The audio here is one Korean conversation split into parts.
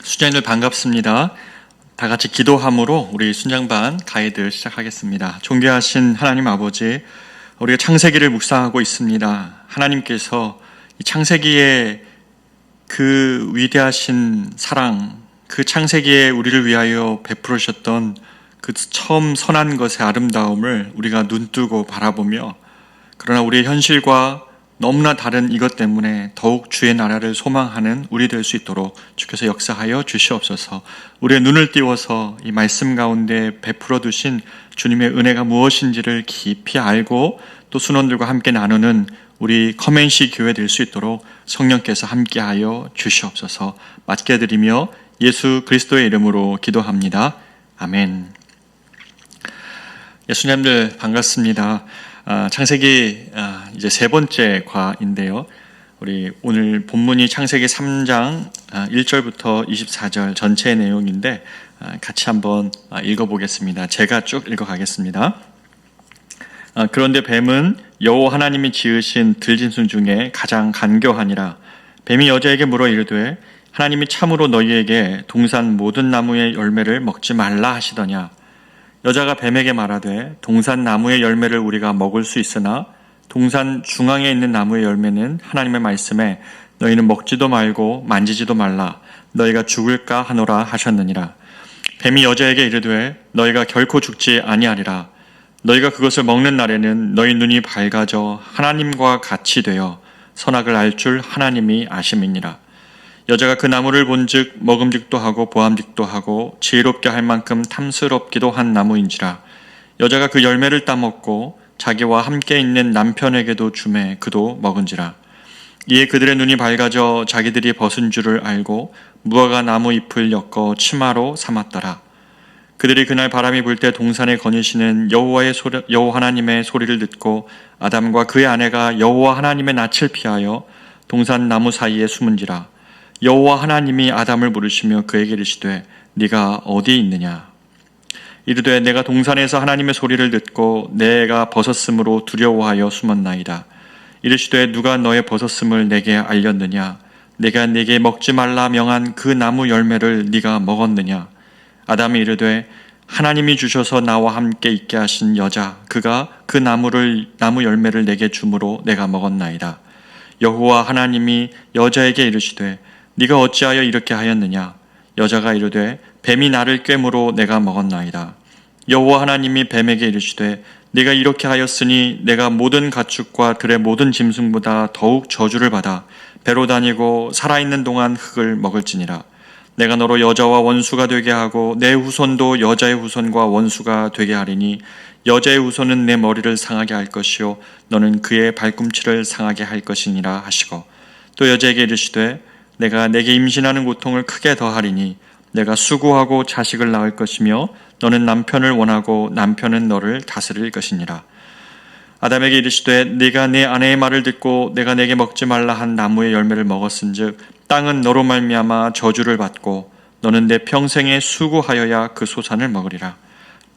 수장님들 반갑습니다. 다 같이 기도함으로 우리 순장반 가이드 시작하겠습니다. 존귀하신 하나님 아버지, 우리가 창세기를 묵상하고 있습니다. 하나님께서 이 창세기에 그 위대하신 사랑, 그 창세기에 우리를 위하여 베풀으셨던 그 처음 선한 것의 아름다움을 우리가 눈뜨고 바라보며, 그러나 우리의 현실과 너무나 다른 이것 때문에 더욱 주의 나라를 소망하는 우리 될 수 있도록 주께서 역사하여 주시옵소서. 우리의 눈을 띄워서 이 말씀 가운데 베풀어 두신 주님의 은혜가 무엇인지를 깊이 알고 또 순원들과 함께 나누는 우리 커맨시 교회 될 수 있도록 성령께서 함께하여 주시옵소서. 맡겨드리며 예수 그리스도의 이름으로 기도합니다. 아멘. 예수님들 반갑습니다. 창세기 이제 세 번째 과인데요. 우리 오늘 본문이 창세기 3장 1절부터 24절 전체의 내용인데 같이 한번 읽어보겠습니다. 제가 쭉 읽어가겠습니다. 그런데 뱀은 여호와 하나님이 지으신 들짐승 중에 가장 간교하니라. 뱀이 여자에게 물어 이르되 하나님이 참으로 너희에게 동산 모든 나무의 열매를 먹지 말라 하시더냐. 여자가 뱀에게 말하되 동산 나무의 열매를 우리가 먹을 수 있으나 동산 중앙에 있는 나무의 열매는 하나님의 말씀에 너희는 먹지도 말고 만지지도 말라 너희가 죽을까 하노라 하셨느니라. 뱀이 여자에게 이르되 너희가 결코 죽지 아니하리라. 너희가 그것을 먹는 날에는 너희 눈이 밝아져 하나님과 같이 되어 선악을 알 줄 하나님이 아심이니라. 여자가 그 나무를 본즉 먹음직도 하고 보암직도 하고 지혜롭게 할 만큼 탐스럽기도 한 나무인지라. 여자가 그 열매를 따먹고 자기와 함께 있는 남편에게도 주매 그도 먹은지라. 이에 그들의 눈이 밝아져 자기들이 벗은 줄을 알고 무화과 나무 잎을 엮어 치마로 삼았더라. 그들이 그날 바람이 불 때 동산에 거니시는 여호와 하나님의 소리를 듣고 아담과 그의 아내가 여호와 하나님의 낯을 피하여 동산 나무 사이에 숨은지라. 여호와 하나님이 아담을 부르시며 그에게 이르시되 네가 어디 있느냐. 이르되 내가 동산에서 하나님의 소리를 듣고 내가 벗었으므로 두려워하여 숨었나이다. 이르시되 누가 너의 벗었음을 내게 알렸느냐. 내가 네게 먹지 말라 명한 그 나무 열매를 네가 먹었느냐. 아담이 이르되 하나님이 주셔서 나와 함께 있게 하신 여자 그가 그 나무 열매를 내게 주므로 내가 먹었나이다. 여호와 하나님이 여자에게 이르시되 네가 어찌하여 이렇게 하였느냐. 여자가 이르되 뱀이 나를 꿰므로 내가 먹었나이다. 여호와 하나님이 뱀에게 이르시되 네가 이렇게 하였으니 내가 모든 가축과 들의 모든 짐승보다 더욱 저주를 받아 배로 다니고 살아있는 동안 흙을 먹을지니라. 내가 너로 여자와 원수가 되게 하고 내 후손도 여자의 후손과 원수가 되게 하리니 여자의 후손은 내 머리를 상하게 할 것이요 너는 그의 발꿈치를 상하게 할 것이니라 하시고 또 여자에게 이르시되 내가 내게 임신하는 고통을 크게 더하리니 내가 수고하고 자식을 낳을 것이며 너는 남편을 원하고 남편은 너를 다스릴 것이니라. 아담에게 이르시되 네가 내 아내의 말을 듣고 내가 내게 먹지 말라 한 나무의 열매를 먹었은즉 땅은 너로 말미암아 저주를 받고 너는 내 평생에 수고하여야 그 소산을 먹으리라.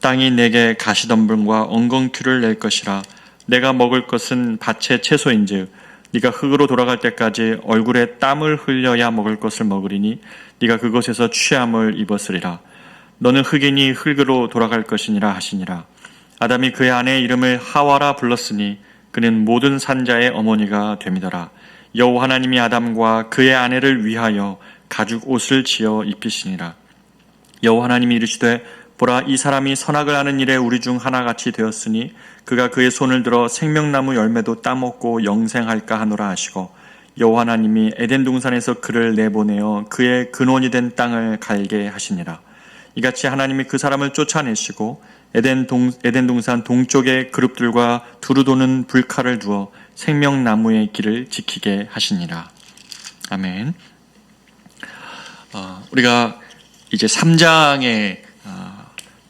땅이 내게 가시덤불과 엉겅퀴를 낼 것이라. 내가 먹을 것은 밭의 채소인즉 네가 흙으로 돌아갈 때까지 얼굴에 땀을 흘려야 먹을 것을 먹으리니 네가 그곳에서 취함을 입었으리라. 너는 흙이니 흙으로 돌아갈 것이니라 하시니라. 아담이 그의 아내의 이름을 하와라 불렀으니 그는 모든 산자의 어머니가 됨이더라. 여호와 하나님이 아담과 그의 아내를 위하여 가죽 옷을 지어 입히시니라. 여호와 하나님이 이르시되 보라 이 사람이 선악을 하는 일에 우리 중 하나같이 되었으니 그가 그의 손을 들어 생명나무 열매도 따먹고 영생할까 하노라 하시고 여호와 하나님이 에덴 동산에서 그를 내보내어 그의 근원이 된 땅을 갈게 하시니라. 이같이 하나님이 그 사람을 쫓아내시고 에덴 동산 동쪽에 그룹들과 두루 도는 불칼을 두어 생명나무의 길을 지키게 하시니라. 아멘. 우리가 이제 3장의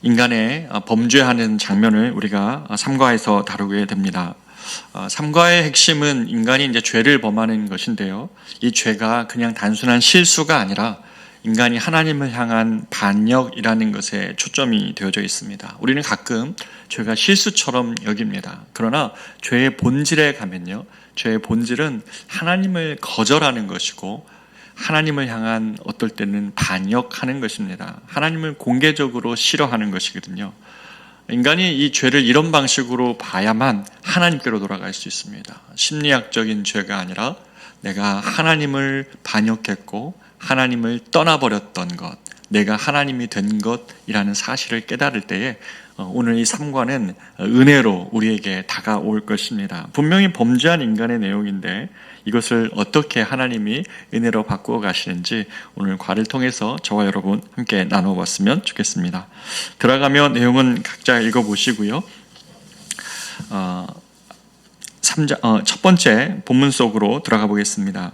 인간의 범죄하는 장면을 우리가 3과에서 다루게 됩니다. 3과의 핵심은 인간이 이제 죄를 범하는 것인데요. 이 죄가 그냥 단순한 실수가 아니라 인간이 하나님을 향한 반역이라는 것에 초점이 되어져 있습니다. 우리는 가끔 죄가 실수처럼 여깁니다. 그러나 죄의 본질에 가면요, 죄의 본질은 하나님을 거절하는 것이고 하나님을 향한 어떨 때는 반역하는 것입니다. 하나님을 공개적으로 싫어하는 것이거든요. 인간이 이 죄를 이런 방식으로 봐야만 하나님께로 돌아갈 수 있습니다. 심리학적인 죄가 아니라 내가 하나님을 반역했고 하나님을 떠나버렸던 것, 내가 하나님이 된 것이라는 사실을 깨달을 때에 오늘 이 3과는 은혜로 우리에게 다가올 것입니다. 분명히 범죄한 인간의 내용인데 이것을 어떻게 하나님이 은혜로 바꾸어 가시는지 오늘 과를 통해서 저와 여러분 함께 나눠봤으면 좋겠습니다. 들어가면 내용은 각자 읽어보시고요. 첫 번째 본문 속으로 들어가 보겠습니다.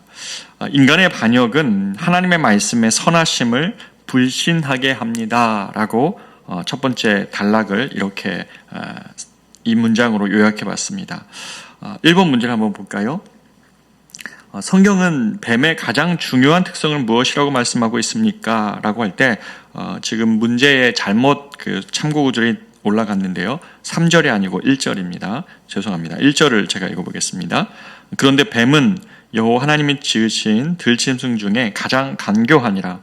인간의 반역은 하나님의 말씀의 선하심을 불신하게 합니다. 라고 첫 번째 단락을 이렇게 이 문장으로 요약해 봤습니다. 1번 문제를 한번 볼까요? 성경은 뱀의 가장 중요한 특성은 무엇이라고 말씀하고 있습니까? 라고 할 때 지금 문제의 잘못 참고 구절이 올라갔는데요. 3절이 아니고 1절입니다. 죄송합니다. 1절을 제가 읽어보겠습니다. 그런데 뱀은 여호와 하나님이 지으신 들짐승 중에 가장 간교하니라.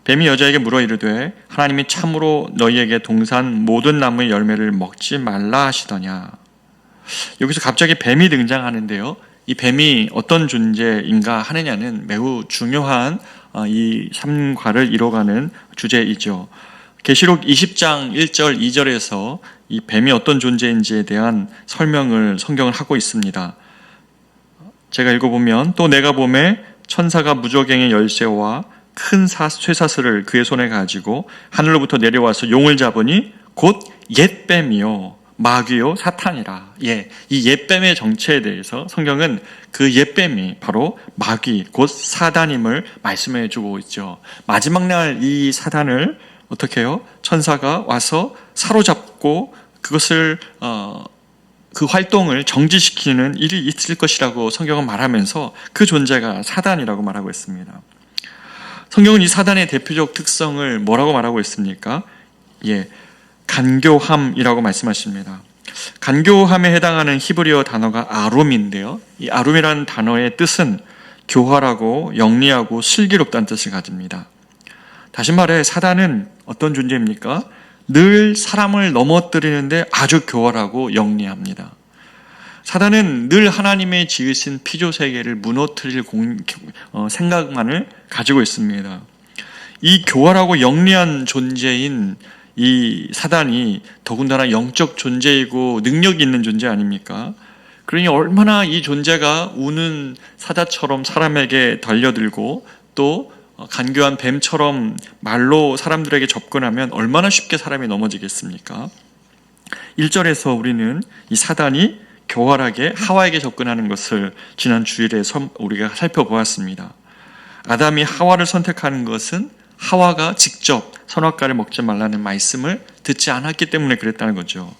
뱀이 여자에게 물어 이르되 하나님이 참으로 너희에게 동산 모든 나무의 열매를 먹지 말라 하시더냐. 여기서 갑자기 뱀이 등장하는데요. 이 뱀이 어떤 존재인가 하느냐는 매우 중요한 이 3과를 이뤄가는 주제이죠. 계시록 20장 1절 2절에서 이 뱀이 어떤 존재인지에 대한 설명을 성경은 하고 있습니다. 제가 읽어보면 또 내가 보매 천사가 무저갱의 열쇠와 큰 쇠사슬을 그의 손에 가지고 하늘로부터 내려와서 용을 잡으니 곧 옛뱀이요 마귀요 사탄이라. 이 옛뱀의 정체에 대해서 성경은 그 옛뱀이 바로 마귀 곧 사단임을 말씀해 주고 있죠. 마지막 날 이 사단을 어떻게 해요? 천사가 와서 사로잡고 그것을 그 활동을 정지시키는 일이 있을 것이라고 성경은 말하면서 그 존재가 사단이라고 말하고 있습니다. 성경은 이 사단의 대표적 특성을 뭐라고 말하고 있습니까? 간교함이라고 말씀하십니다. 간교함에 해당하는 히브리어 단어가 아룸인데요. 이 아룸이라는 단어의 뜻은 교활하고 영리하고 슬기롭다는 뜻을 가집니다. 다시 말해 사단은 어떤 존재입니까? 늘 사람을 넘어뜨리는데 아주 교활하고 영리합니다. 사단은 늘 하나님의 지으신 피조세계를 무너뜨릴 생각만을 가지고 있습니다. 이 교활하고 영리한 존재인 이 사단이 더군다나 영적 존재이고 능력이 있는 존재 아닙니까? 그러니 얼마나 이 존재가 우는 사자처럼 사람에게 달려들고 또 간교한 뱀처럼 말로 사람들에게 접근하면 얼마나 쉽게 사람이 넘어지겠습니까? 1절에서 우리는 이 사단이 교활하게 하와에게 접근하는 것을 지난 주일에 우리가 살펴보았습니다. 아담이 하와를 선택하는 것은 하와가 직접 선악과를 먹지 말라는 말씀을 듣지 않았기 때문에 그랬다는 거죠.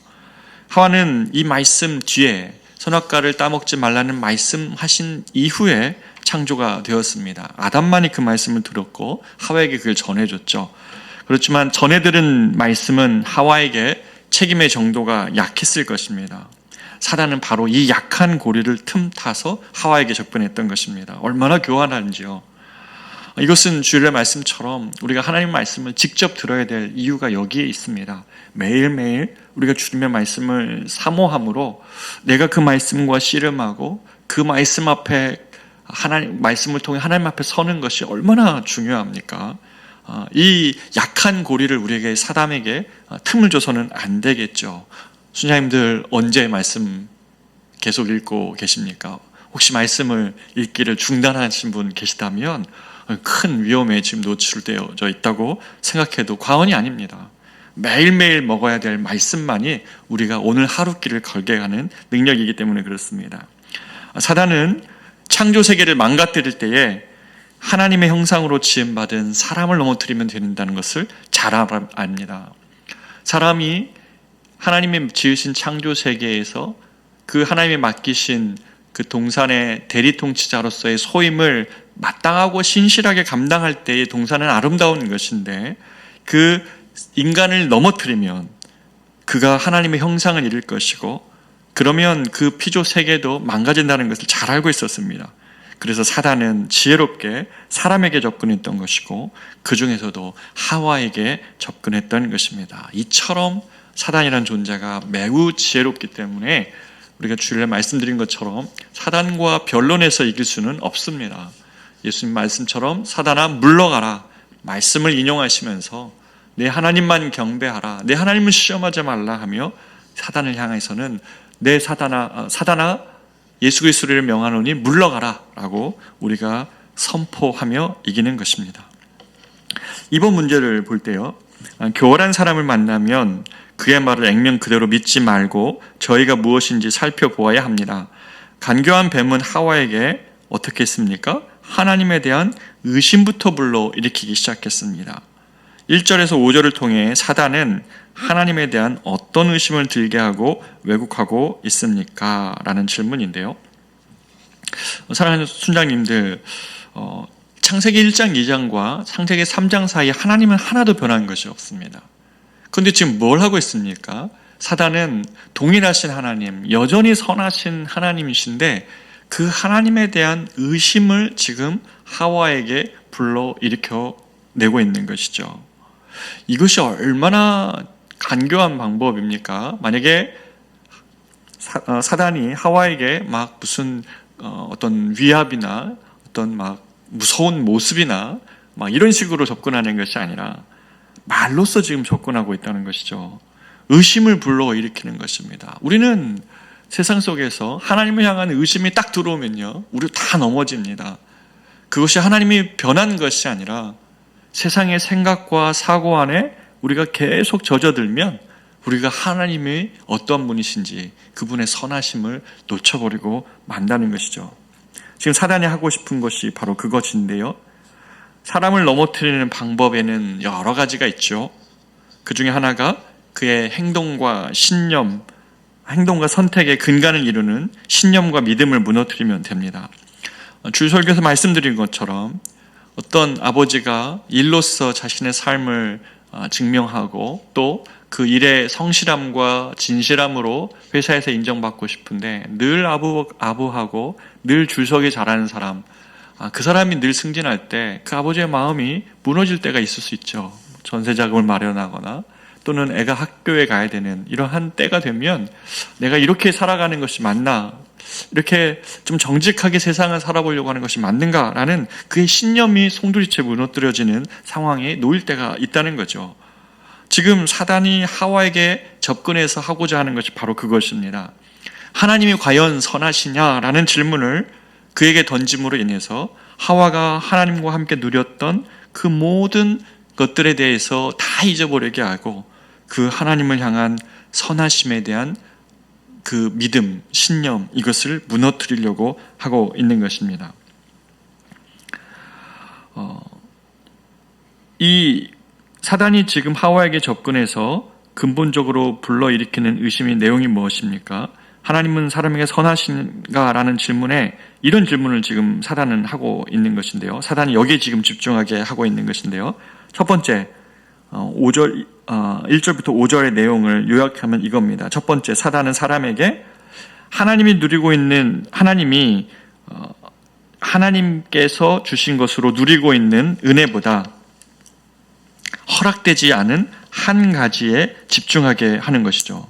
하와는 이 말씀 뒤에 선악과를 따먹지 말라는 말씀하신 이후에 창조가 되었습니다. 아담만이 그 말씀을 들었고 하와에게 그걸 전해줬죠. 그렇지만 전해 들은 말씀은 하와에게 책임의 정도가 약했을 것입니다. 사단은 바로 이 약한 고리를 틈타서 하와에게 접근했던 것입니다. 얼마나 교활한지요. 이것은 주일의 말씀처럼 우리가 하나님 말씀을 직접 들어야 될 이유가 여기에 있습니다. 매일매일 우리가 주님의 말씀을 사모함으로 내가 그 말씀과 씨름하고 그 말씀 앞에 말씀을 통해 하나님 앞에 서는 것이 얼마나 중요합니까? 이 약한 고리를 우리에게 사담에게 틈을 줘서는 안 되겠죠. 수녀님들 언제 말씀 계속 읽고 계십니까? 혹시 말씀을 읽기를 중단하신 분 계시다면 큰 위험에 지금 노출되어 있다고 생각해도 과언이 아닙니다. 매일매일 먹어야 될 말씀만이 우리가 오늘 하루 길을 걸게 하는 능력이기 때문에 그렇습니다. 사단은 창조 세계를 망가뜨릴 때에 하나님의 형상으로 지음받은 사람을 넘어뜨리면 된다는 것을 잘 압니다. 사람이 하나님의 지으신 창조 세계에서 그 하나님이 맡기신 그 동산의 대리통치자로서의 소임을 마땅하고 신실하게 감당할 때의 동산은 아름다운 것인데 그 인간을 넘어뜨리면 그가 하나님의 형상을 잃을 것이고 그러면 그 피조 세계도 망가진다는 것을 잘 알고 있었습니다. 그래서 사단은 지혜롭게 사람에게 접근했던 것이고 그 중에서도 하와에게 접근했던 것입니다. 이처럼 사단이라는 존재가 매우 지혜롭기 때문에 우리가 주일에 말씀드린 것처럼 사단과 변론해서 이길 수는 없습니다. 예수님 말씀처럼 사단아 사단아 말씀을 인용하시면서 내 하나님만 경배하라, 내 하나님을 시험하지 말라 하며 사단을 향해서는 내 사단아 예수 그리스도를 명하노니 물러가라 라고 우리가 선포하며 이기는 것입니다. 이번 문제를 볼 때요, 교활한 사람을 만나면 그의 말을 액면 그대로 믿지 말고 저희가 무엇인지 살펴보아야 합니다. 간교한 뱀은 하와에게 어떻게 했습니까? 하나님에 대한 의심부터 불러일으키기 시작했습니다. 1절에서 5절을 통해 사단은 하나님에 대한 어떤 의심을 들게 하고 왜곡하고 있습니까? 라는 질문인데요. 사랑하는 순장님들, 창세기 1장 2장과 창세기 3장 사이에 하나님은 하나도 변한 것이 없습니다. 그런데 지금 뭘 하고 있습니까? 사단은 동일하신 하나님, 여전히 선하신 하나님이신데 그 하나님에 대한 의심을 지금 하와에게 불러일으켜 내고 있는 것이죠. 이것이 얼마나 간교한 방법입니까? 만약에 사단이 하와에게 막 무슨 어떤 위압이나 어떤 막 무서운 모습이나 막 이런 식으로 접근하는 것이 아니라 말로써 지금 접근하고 있다는 것이죠. 의심을 불러일으키는 것입니다. 우리는 세상 속에서 하나님을 향한 의심이 딱 들어오면요, 우리 다 넘어집니다. 그것이 하나님이 변한 것이 아니라 세상의 생각과 사고 안에 우리가 계속 젖어들면 우리가 하나님이 어떤 분이신지 그분의 선하심을 놓쳐버리고 만다는 것이죠. 지금 사단이 하고 싶은 것이 바로 그것인데요, 사람을 넘어뜨리는 방법에는 여러 가지가 있죠. 그 중에 하나가 그의 행동과 선택의 근간을 이루는 신념과 믿음을 무너뜨리면 됩니다. 주일 설교에서 말씀드린 것처럼 어떤 아버지가 일로서 자신의 삶을 증명하고 또 그 일의 성실함과 진실함으로 회사에서 인정받고 싶은데 늘 아부하고 늘 줄서기 잘하는 사람, 그 사람이 늘 승진할 때 그 아버지의 마음이 무너질 때가 있을 수 있죠. 전세자금을 마련하거나 또는 애가 학교에 가야 되는 이러한 때가 되면 내가 이렇게 살아가는 것이 맞나, 이렇게 좀 정직하게 세상을 살아보려고 하는 것이 맞는가라는 그의 신념이 송두리째 무너뜨려지는 상황에 놓일 때가 있다는 거죠. 지금 사단이 하와에게 접근해서 하고자 하는 것이 바로 그것입니다. 하나님이 과연 선하시냐라는 질문을 그에게 던짐으로 인해서 하와가 하나님과 함께 누렸던 그 모든 것들에 대해서 다 잊어버리게 하고 그 하나님을 향한 선하심에 대한 그 믿음, 신념, 이것을 무너뜨리려고 하고 있는 것입니다. 이 사단이 지금 하와에게 접근해서 근본적으로 불러일으키는 의심의 내용이 무엇입니까? 하나님은 사람에게 선하신가? 라는 질문에 이런 질문을 지금 사단은 하고 있는 것인데요. 사단이 여기에 지금 집중하게 하고 있는 것인데요. 첫 번째, 1절부터 5절의 내용을 요약하면 이겁니다. 첫 번째, 사단은 사람에게 하나님께서 주신 것으로 누리고 있는 은혜보다 허락되지 않은 한 가지에 집중하게 하는 것이죠.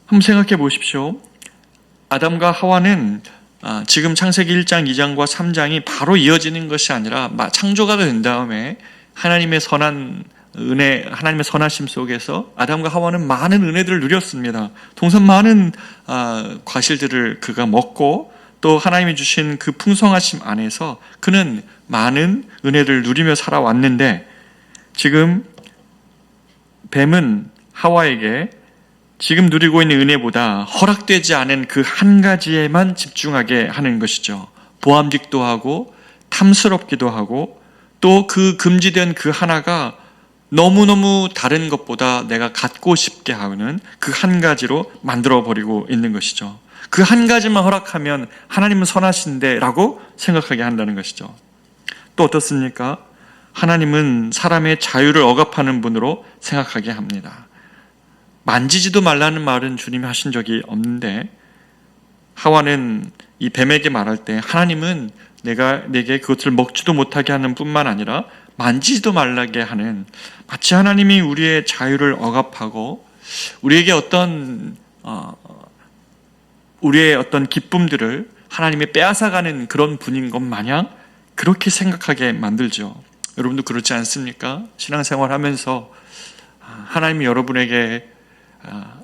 한번 생각해 보십시오. 아담과 하와는 지금 창세기 1장, 2장과 3장이 바로 이어지는 것이 아니라 창조가 된 다음에 하나님의 선한 은혜, 하나님의 선하심 속에서 아담과 하와는 많은 은혜들을 누렸습니다. 동선 많은 과실들을 그가 먹고 또 하나님이 주신 그 풍성하심 안에서 그는 많은 은혜를 누리며 살아왔는데 지금 뱀은 하와에게 지금 누리고 있는 은혜보다 허락되지 않은 그 한 가지에만 집중하게 하는 것이죠. 보암직도 하고 탐스럽기도 하고 또 그 금지된 그 하나가 너무너무 다른 것보다 내가 갖고 싶게 하는 그 한 가지로 만들어버리고 있는 것이죠. 그 한 가지만 허락하면 하나님은 선하신데 라고 생각하게 한다는 것이죠. 또 어떻습니까? 하나님은 사람의 자유를 억압하는 분으로 생각하게 합니다. 만지지도 말라는 말은 주님이 하신 적이 없는데 하와는 이 뱀에게 말할 때 하나님은 내게 그것을 먹지도 못하게 하는 뿐만 아니라 만지지도 말라게 하는, 마치 하나님이 우리의 자유를 억압하고 우리에게 우리의 어떤 기쁨들을 하나님이 빼앗아가는 그런 분인 것 마냥 그렇게 생각하게 만들죠. 여러분도 그렇지 않습니까? 신앙생활 하면서 하나님이 여러분에게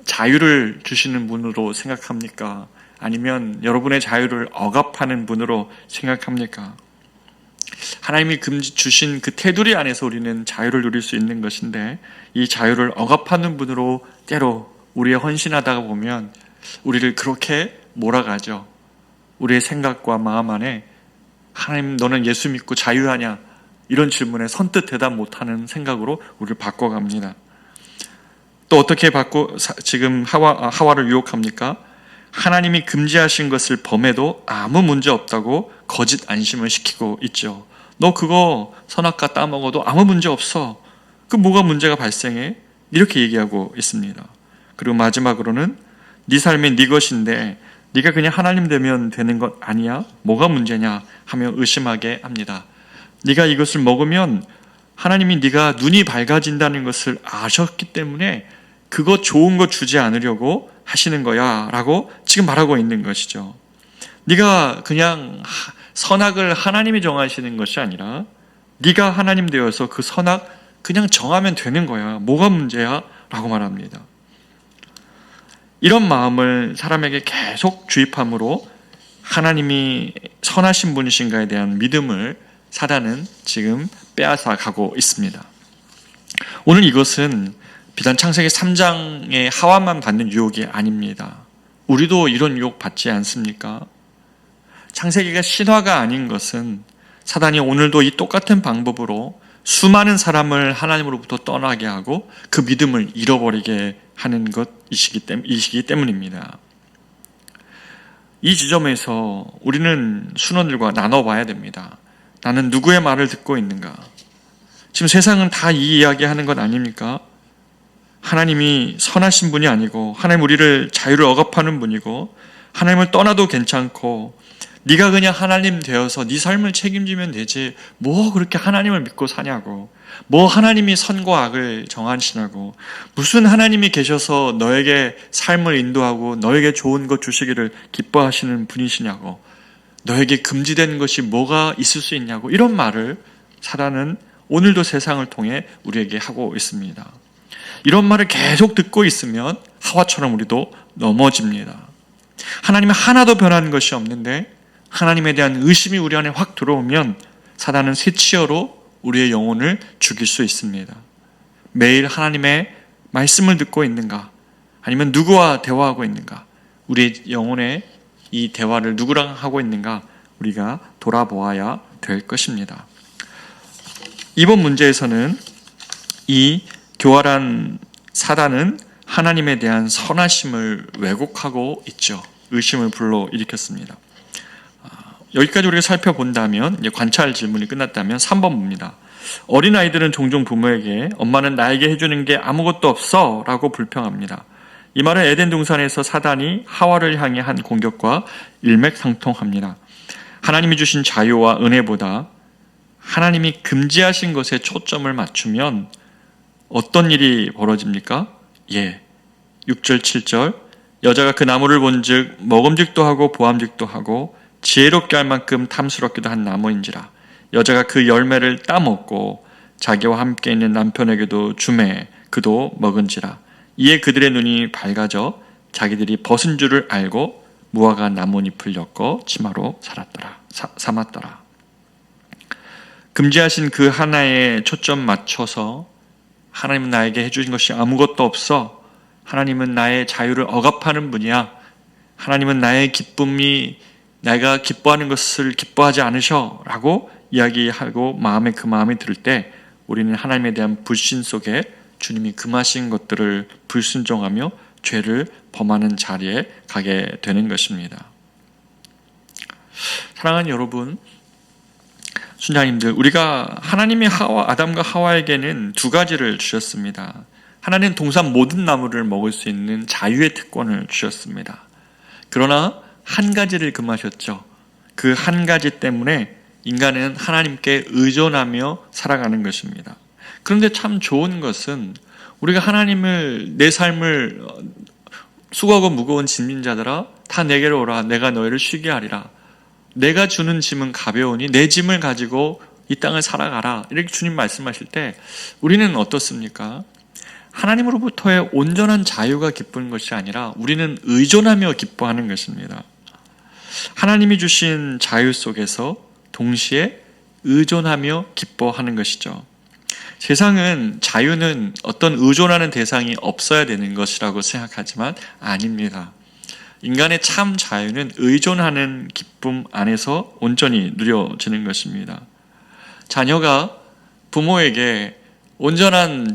자유를 주시는 분으로 생각합니까? 아니면 여러분의 자유를 억압하는 분으로 생각합니까? 하나님이 주신 그 테두리 안에서 우리는 자유를 누릴 수 있는 것인데, 이 자유를 억압하는 분으로 때로 우리의 헌신하다가 보면 우리를 그렇게 몰아가죠. 우리의 생각과 마음 안에 하나님 너는 예수 믿고 자유하냐? 이런 질문에 선뜻 대답 못하는 생각으로 우리를 바꿔갑니다. 또 어떻게 지금 하와를 유혹합니까? 하나님이 금지하신 것을 범해도 아무 문제 없다고 거짓 안심을 시키고 있죠. 너 그거 선악과 따먹어도 아무 문제 없어. 그 뭐가 문제가 발생해? 이렇게 얘기하고 있습니다. 그리고 마지막으로는 네 삶이 네 것인데 네가 그냥 하나님 되면 되는 것 아니야? 뭐가 문제냐? 하며 의심하게 합니다. 네가 이것을 먹으면 하나님이 네가 눈이 밝아진다는 것을 아셨기 때문에 그거 좋은 거 주지 않으려고 하시는 거야 라고 지금 말하고 있는 것이죠. 네가 그냥 선악을 하나님이 정하시는 것이 아니라 네가 하나님 되어서 그 선악 그냥 정하면 되는 거야. 뭐가 문제야? 라고 말합니다. 이런 마음을 사람에게 계속 주입함으로 하나님이 선하신 분이신가에 대한 믿음을 사단은 지금 빼앗아 가고 있습니다. 오늘 이것은 비단 창세기 3장의 하와만 받는 유혹이 아닙니다. 우리도 이런 유혹 받지 않습니까? 창세기가 신화가 아닌 것은 사단이 오늘도 이 똑같은 방법으로 수많은 사람을 하나님으로부터 떠나게 하고 그 믿음을 잃어버리게 하는 것이시기 때문입니다. 이 지점에서 우리는 순원들과 나눠봐야 됩니다. 나는 누구의 말을 듣고 있는가? 지금 세상은 다 이 이야기 하는 것 아닙니까? 하나님이 선하신 분이 아니고 하나님 우리를 자유를 억압하는 분이고 하나님을 떠나도 괜찮고 네가 그냥 하나님 되어서 네 삶을 책임지면 되지 뭐 그렇게 하나님을 믿고 사냐고, 뭐 하나님이 선과 악을 정하시냐고, 무슨 하나님이 계셔서 너에게 삶을 인도하고 너에게 좋은 것 주시기를 기뻐하시는 분이시냐고, 너에게 금지된 것이 뭐가 있을 수 있냐고, 이런 말을 사단은 오늘도 세상을 통해 우리에게 하고 있습니다. 이런 말을 계속 듣고 있으면 하와처럼 우리도 넘어집니다. 하나님은 하나도 변하는 것이 없는데 하나님에 대한 의심이 우리 안에 확 들어오면 사단은 새치어로 우리의 영혼을 죽일 수 있습니다. 매일 하나님의 말씀을 듣고 있는가? 아니면 누구와 대화하고 있는가? 우리의 영혼의 이 대화를 누구랑 하고 있는가? 우리가 돌아보아야 될 것입니다. 이번 문제에서는 이 교활한 사단은 하나님에 대한 선하심을 왜곡하고 있죠. 의심을 불러일으켰습니다. 여기까지 우리가 살펴본다면, 관찰 질문이 끝났다면 3번 봅니다. 어린아이들은 종종 부모에게 엄마는 나에게 해주는 게 아무것도 없어 라고 불평합니다. 이 말은 에덴 동산에서 사단이 하와를 향해 한 공격과 일맥상통합니다. 하나님이 주신 자유와 은혜보다 하나님이 금지하신 것에 초점을 맞추면 어떤 일이 벌어집니까? 6절 7절 여자가 그 나무를 본즉 먹음직도 하고 보암직도 하고 지혜롭게 할 만큼 탐스럽기도 한 나무인지라 여자가 그 열매를 따먹고 자기와 함께 있는 남편에게도 주매 그도 먹은지라 이에 그들의 눈이 밝아져 자기들이 벗은 줄을 알고 무화과 나뭇잎을 엮어 치마로 삼았더라. 금지하신 그 하나에 초점 맞춰서 하나님은 나에게 해주신 것이 아무것도 없어. 하나님은 나의 자유를 억압하는 분이야. 하나님은 나의 기쁨이 내가 기뻐하는 것을 기뻐하지 않으셔 라고 이야기하고 그 마음이 들 때 우리는 하나님에 대한 불신 속에 주님이 금하신 것들을 불순종하며 죄를 범하는 자리에 가게 되는 것입니다. 사랑하는 여러분, 순자님들, 우리가 하나님이 아담과 하와에게는 두 가지를 주셨습니다. 하나님은 동산 모든 나무를 먹을 수 있는 자유의 특권을 주셨습니다. 그러나 한 가지를 금하셨죠. 그 한 가지 때문에 인간은 하나님께 의존하며 살아가는 것입니다. 그런데 참 좋은 것은 우리가 하나님을 내 삶을 수고하고 무거운 짐진 자들아 다 내게로 오라 내가 너희를 쉬게 하리라. 내가 주는 짐은 가벼우니 내 짐을 가지고 이 땅을 살아가라. 이렇게 주님 말씀하실 때 우리는 어떻습니까? 하나님으로부터의 온전한 자유가 기쁜 것이 아니라 우리는 의존하며 기뻐하는 것입니다. 하나님이 주신 자유 속에서 동시에 의존하며 기뻐하는 것이죠. 세상은 자유는 어떤 의존하는 대상이 없어야 되는 것이라고 생각하지만 아닙니다. 인간의 참 자유는 의존하는 기쁨 안에서 온전히 누려지는 것입니다. 자녀가 부모에게 온전한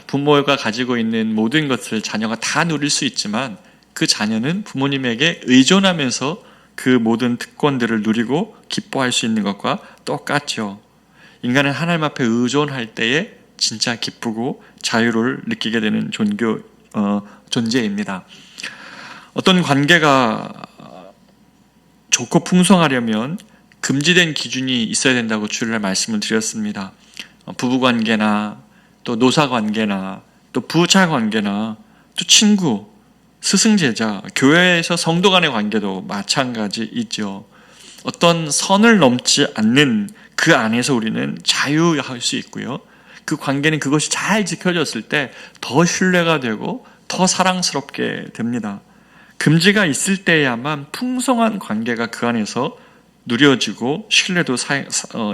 부모가 가지고 있는 모든 것을 자녀가 다 누릴 수 있지만 그 자녀는 부모님에게 의존하면서 그 모든 특권들을 누리고 기뻐할 수 있는 것과 똑같죠. 인간은 하나님 앞에 의존할 때에 진짜 기쁘고 자유를 느끼게 되는 존재입니다. 어떤 관계가 좋고 풍성하려면 금지된 기준이 있어야 된다고 주일날 말씀을 드렸습니다. 부부관계나 또 노사관계나 또 부자관계나 또 친구, 스승제자, 교회에서 성도 간의 관계도 마찬가지이죠. 어떤 선을 넘지 않는 그 안에서 우리는 자유할 수 있고요. 그 관계는 그것이 잘 지켜졌을 때 더 신뢰가 되고 더 사랑스럽게 됩니다. 금지가 있을 때야만 풍성한 관계가 그 안에서 누려지고 신뢰도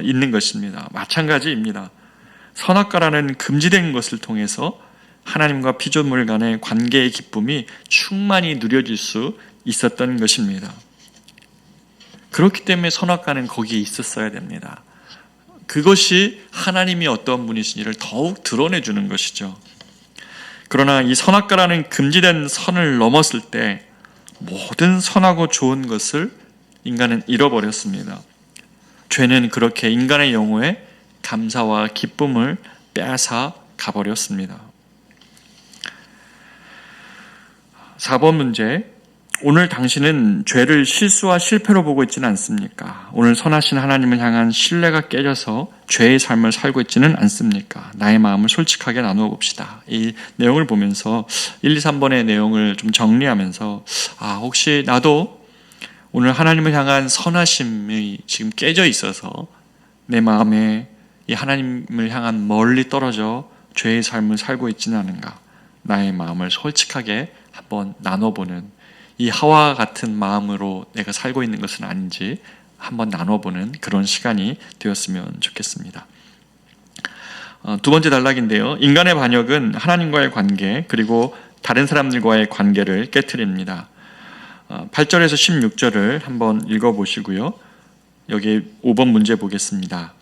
있는 것입니다. 마찬가지입니다. 선악과라는 금지된 것을 통해서 하나님과 피조물 간의 관계의 기쁨이 충만히 누려질 수 있었던 것입니다. 그렇기 때문에 선악과는 거기에 있었어야 됩니다. 그것이 하나님이 어떤 분이신지를 더욱 드러내주는 것이죠. 그러나 이 선악과라는 금지된 선을 넘었을 때 모든 선하고 좋은 것을 인간은 잃어버렸습니다. 죄는 그렇게 인간의 영혼에 감사와 기쁨을 빼앗아 가버렸습니다. 4번 문제. 오늘 당신은 죄를 실수와 실패로 보고 있지는 않습니까? 오늘 선하신 하나님을 향한 신뢰가 깨져서 죄의 삶을 살고 있지는 않습니까? 나의 마음을 솔직하게 나누어 봅시다. 이 내용을 보면서 1, 2, 3번의 내용을 좀 정리하면서 혹시 나도 오늘 하나님을 향한 선하심이 지금 깨져 있어서 내 마음에 이 하나님을 향한 멀리 떨어져 죄의 삶을 살고 있지는 않은가? 나의 마음을 솔직하게 한번 나눠보는, 이 하와 같은 마음으로 내가 살고 있는 것은 아닌지 한번 나눠보는 그런 시간이 되었으면 좋겠습니다. 두 번째 단락인데요. 인간의 반역은 하나님과의 관계 그리고 다른 사람들과의 관계를 깨트립니다. 8절에서 16절을 한번 읽어보시고요. 여기 5번 문제 보겠습니다.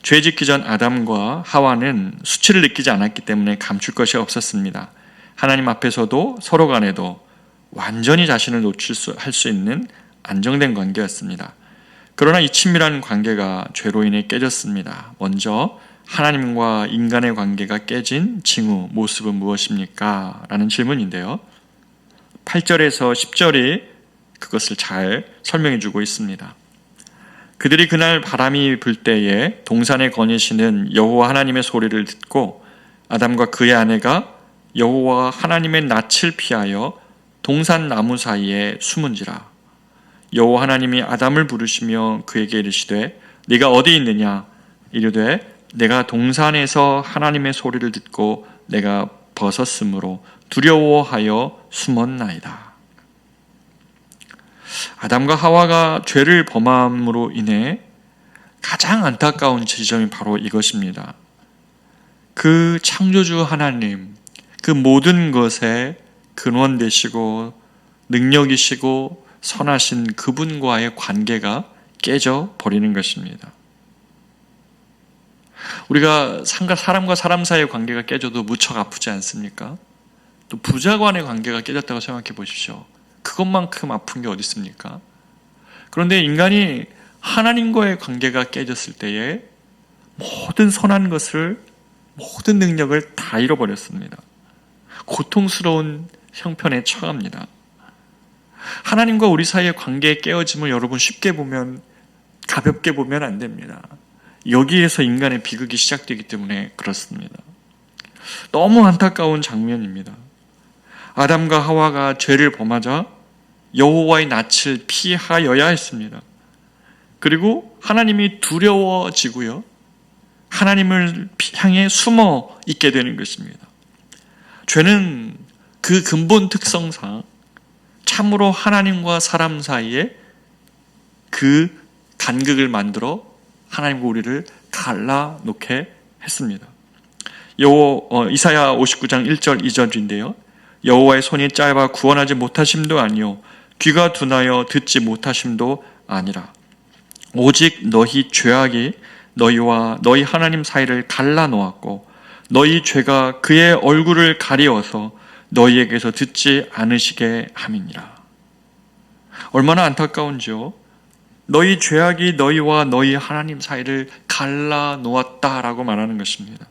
죄 짓기 전 아담과 하와는 수치를 느끼지 않았기 때문에 감출 것이 없었습니다. 하나님 앞에서도 서로 간에도 완전히 자신을 할 수 있는 안정된 관계였습니다. 그러나 이 친밀한 관계가 죄로 인해 깨졌습니다. 먼저 하나님과 인간의 관계가 깨진 징후, 모습은 무엇입니까? 라는 질문인데요. 8절에서 10절이 그것을 잘 설명해 주고 있습니다. 그들이 그날 바람이 불 때에 동산에 거니시는 여호와 하나님의 소리를 듣고 아담과 그의 아내가 여호와 하나님의 낯을 피하여 동산 나무 사이에 숨은지라. 여호와 하나님이 아담을 부르시며 그에게 이르시되 네가 어디 있느냐? 이르되 내가 동산에서 하나님의 소리를 듣고 내가 벗었으므로 두려워하여 숨었나이다. 아담과 하와가 죄를 범함으로 인해 가장 안타까운 지점이 바로 이것입니다. 그 창조주 하나님, 그 모든 것에 근원 되시고 능력이시고 선하신 그분과의 관계가 깨져 버리는 것입니다. 우리가 사람과 사람 사이의 관계가 깨져도 무척 아프지 않습니까? 또 부자 간의 관계가 깨졌다고 생각해 보십시오. 그것만큼 아픈 게 어디 있습니까? 그런데 인간이 하나님과의 관계가 깨졌을 때에 모든 선한 것을, 모든 능력을 다 잃어버렸습니다. 고통스러운 형편에 처합니다. 하나님과 우리 사이의 관계의 깨어짐을 여러분 쉽게 보면, 가볍게 보면 안 됩니다. 여기에서 인간의 비극이 시작되기 때문에 그렇습니다. 너무 안타까운 장면입니다. 아담과 하와가 죄를 범하자 여호와의 낯을 피하여야 했습니다. 그리고 하나님이 두려워지고요, 하나님을 향해 숨어 있게 되는 것입니다. 죄는 그 근본 특성상 참으로 하나님과 사람 사이에 그 간극을 만들어 하나님과 우리를 갈라놓게 했습니다. 이사야 59장 1절 2절인데요. 여호와의 손이 짧아 구원하지 못하심도 아니요 귀가 둔하여 듣지 못하심도 아니라 오직 너희 죄악이 너희와 너희 하나님 사이를 갈라놓았고 너희 죄가 그의 얼굴을 가리워서 너희에게서 듣지 않으시게 함이니라. 얼마나 안타까운지요. 너희 죄악이 너희와 너희 하나님 사이를 갈라놓았다라고 말하는 것입니다.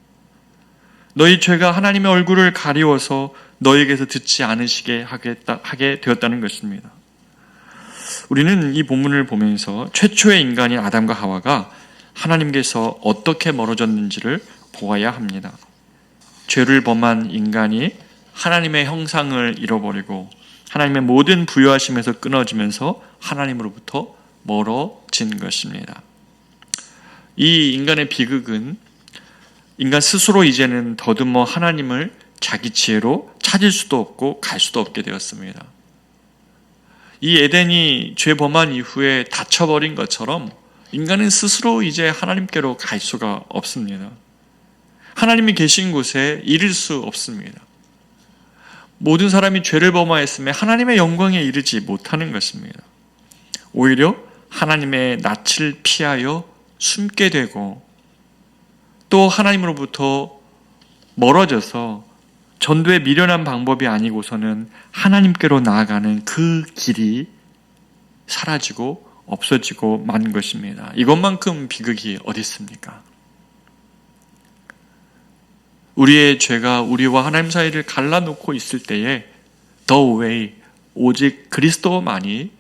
너희 죄가 하나님의 얼굴을 가리워서 너희에게서 듣지 않으시게 하게 되었다는 것입니다. 우리는 이 본문을 보면서 최초의 인간인 아담과 하와가 하나님께서 어떻게 멀어졌는지를 보아야 합니다. 죄를 범한 인간이 하나님의 형상을 잃어버리고 하나님의 모든 부여하심에서 끊어지면서 하나님으로부터 멀어진 것입니다. 이 인간의 비극은 인간 스스로 이제는 더듬어 하나님을 자기 지혜로 찾을 수도 없고 갈 수도 없게 되었습니다. 이 에덴이 죄 범한 이후에 닫혀버린 것처럼 인간은 스스로 이제 하나님께로 갈 수가 없습니다. 하나님이 계신 곳에 이를 수 없습니다. 모든 사람이 죄를 범하였으며 하나님의 영광에 이르지 못하는 것입니다. 오히려 하나님의 낯을 피하여 숨게 되고 또 하나님으로부터 멀어져서 전도에 미련한 방법이 아니고서는 하나님께로 나아가는 그 길이 사라지고 없어지고 만 것입니다. 이것만큼 비극이 어디 있습니까? 우리의 죄가 우리와 하나님 사이를 갈라놓고 있을 때에 The way, 오직 그리스도만이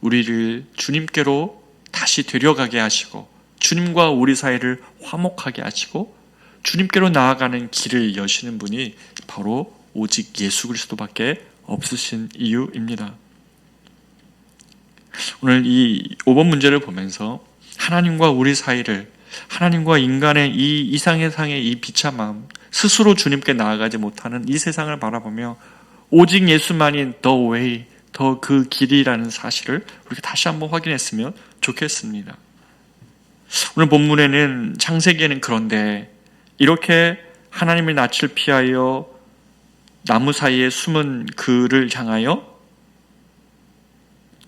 우리를 주님께로 다시 데려가게 하시고 주님과 우리 사이를 화목하게 하시고 주님께로 나아가는 길을 여시는 분이 바로 오직 예수 그리스도밖에 없으신 이유입니다. 오늘 이 5번 문제를 보면서 하나님과 우리 사이를, 하나님과 인간의 이 이상의 이 비참함, 스스로 주님께 나아가지 못하는 이 세상을 바라보며 오직 예수만이 the way, 더 그 길이라는 사실을 우리가 다시 한번 확인했으면 좋겠습니다. 오늘 본문에는 창세기에는 그런데 이렇게 하나님의 낯을 피하여 나무 사이에 숨은 그를 향하여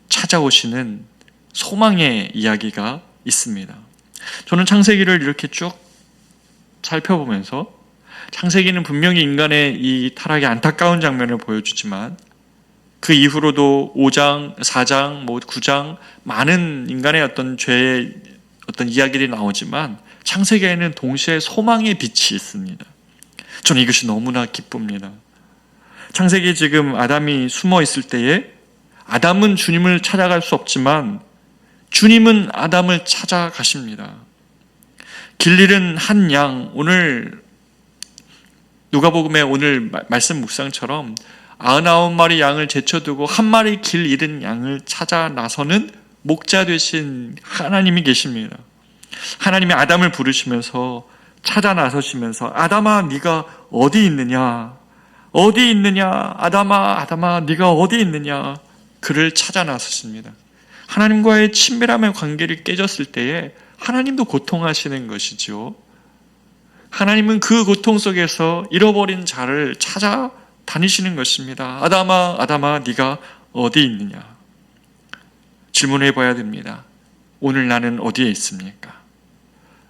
찾아오시는 소망의 이야기가 있습니다. 저는 창세기를 이렇게 쭉 살펴보면서 창세기는 분명히 인간의 이 타락의 안타까운 장면을 보여주지만 그 이후로도 5장, 4장, 9장 많은 인간의 어떤 죄의 어떤 이야기들이 나오지만 창세기에는 동시에 소망의 빛이 있습니다. 저는 이것이 너무나 기쁩니다. 창세기 지금 아담이 숨어 있을 때에 아담은 주님을 찾아갈 수 없지만 주님은 아담을 찾아가십니다. 길 잃은 한 양, 오늘 누가복음의 오늘 말씀 묵상처럼 99마리 양을 제쳐두고 한 마리 길 잃은 양을 찾아 나서는 목자 되신 하나님이 계십니다. 하나님이 아담을 부르시면서 찾아 나서시면서 아담아 네가 어디 있느냐, 어디 있느냐, 아담아 네가 어디 있느냐, 그를 찾아 나서십니다. 하나님과의 친밀함의 관계를 깨졌을 때에 하나님도 고통하시는 것이죠. 하나님은 그 고통 속에서 잃어버린 자를 찾아 다니시는 것입니다. 아담아 네가 어디 있느냐. 질문해 봐야 됩니다. 오늘 나는 어디에 있습니까?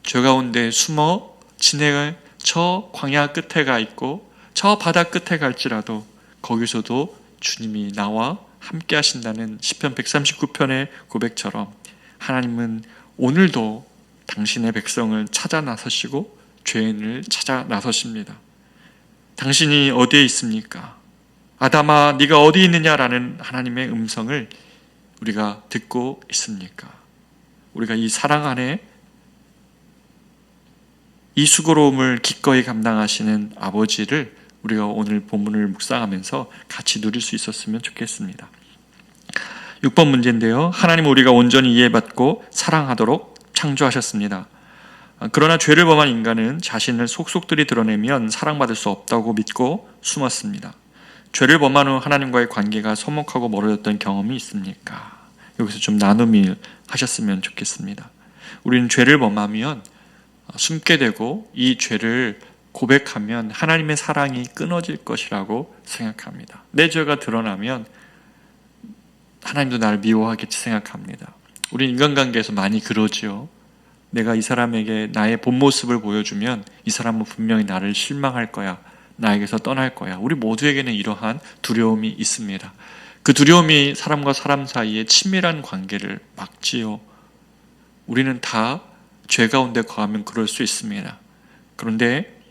죄 가운데 숨어 지내갈 저 광야 끝에 가 있고 저 바다 끝에 갈지라도 거기서도 주님이 나와 함께 하신다는 시편 139편의 고백처럼 하나님은 오늘도 당신의 백성을 찾아 나서시고 죄인을 찾아 나서십니다. 당신이 어디에 있습니까? 아담아 네가 어디 있느냐라는 하나님의 음성을 우리가 듣고 있습니까? 우리가 이 사랑 안에 이 수고로움을 기꺼이 감당하시는 아버지를 우리가 오늘 본문을 묵상하면서 같이 누릴 수 있었으면 좋겠습니다. 6번 문제인데요. 하나님은 우리가 온전히 이해받고 사랑하도록 창조하셨습니다. 그러나 죄를 범한 인간은 자신을 속속들이 드러내면 사랑받을 수 없다고 믿고 숨었습니다. 죄를 범한 후 하나님과의 관계가 서먹하고 멀어졌던 경험이 있습니까? 여기서 좀 나눔을 하셨으면 좋겠습니다. 우리는 죄를 범하면 숨게 되고 이 죄를 고백하면 하나님의 사랑이 끊어질 것이라고 생각합니다. 내 죄가 드러나면 하나님도 나를 미워하겠지 생각합니다. 우리 인간관계에서 많이 그러지요. 내가 이 사람에게 나의 본 모습을 보여주면 이 사람은 분명히 나를 실망할 거야. 나에게서 떠날 거야. 우리 모두에게는 이러한 두려움이 있습니다. 그 두려움이 사람과 사람 사이에 친밀한 관계를 막지요. 우리는 다 죄 가운데 거하면 그럴 수 있습니다. 그런데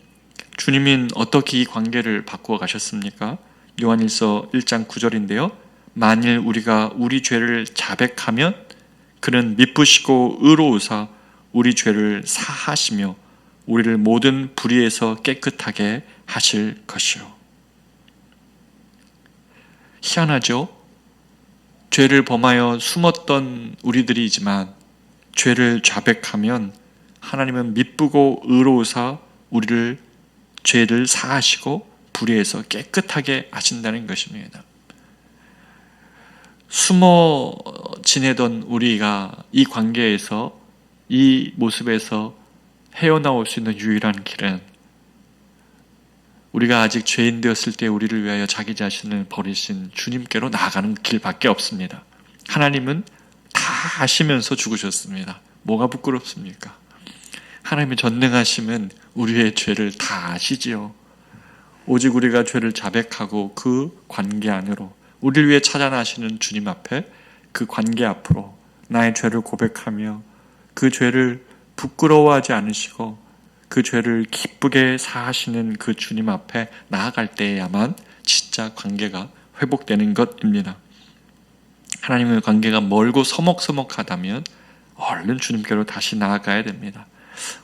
주님은 어떻게 이 관계를 바꾸어 가셨습니까? 요한일서 1장 9절인데요. 만일 우리가 우리 죄를 자백하면 그는 미쁘시고 의로우사 우리 죄를 사하시며 우리를 모든 불의에서 깨끗하게 하실 것이요. 희한하죠? 죄를 범하여 숨었던 우리들이지만 죄를 자백하면 하나님은 미쁘고 의로우사 우리를 죄를 사하시고 불의에서 깨끗하게 하신다는 것입니다. 숨어 지내던 우리가 이 관계에서 이 모습에서 헤어나올 수 있는 유일한 길은 우리가 아직 죄인 되었을 때 우리를 위하여 자기 자신을 버리신 주님께로 나아가는 길밖에 없습니다. 하나님은 다 아시면서 죽으셨습니다. 뭐가 부끄럽습니까? 하나님의 전능하심은 우리의 죄를 다 아시지요. 오직 우리가 죄를 자백하고 그 관계 안으로 우리를 위해 찾아나시는 주님 앞에 그 관계 앞으로 나의 죄를 고백하며 그 죄를 부끄러워하지 않으시고 그 죄를 기쁘게 사하시는 그 주님 앞에 나아갈 때에야만 진짜 관계가 회복되는 것입니다. 하나님의 관계가 멀고 서먹서먹하다면 얼른 주님께로 다시 나아가야 됩니다.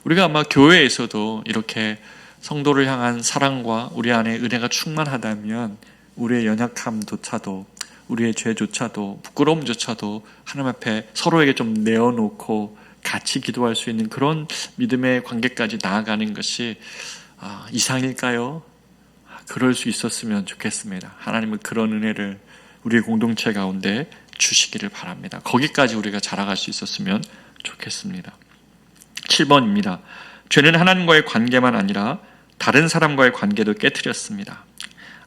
우리가 아마 교회에서도 이렇게 성도를 향한 사랑과 우리 안에 은혜가 충만하다면 우리의 연약함조차도 우리의 죄조차도 부끄러움조차도 하나님 앞에 서로에게 좀 내어놓고 같이 기도할 수 있는 그런 믿음의 관계까지 나아가는 것이 이상일까요? 그럴 수 있었으면 좋겠습니다. 하나님은 그런 은혜를 우리의 공동체 가운데 주시기를 바랍니다. 거기까지 우리가 자라갈 수 있었으면 좋겠습니다. 7번입니다. 죄는 하나님과의 관계만 아니라 다른 사람과의 관계도 깨트렸습니다.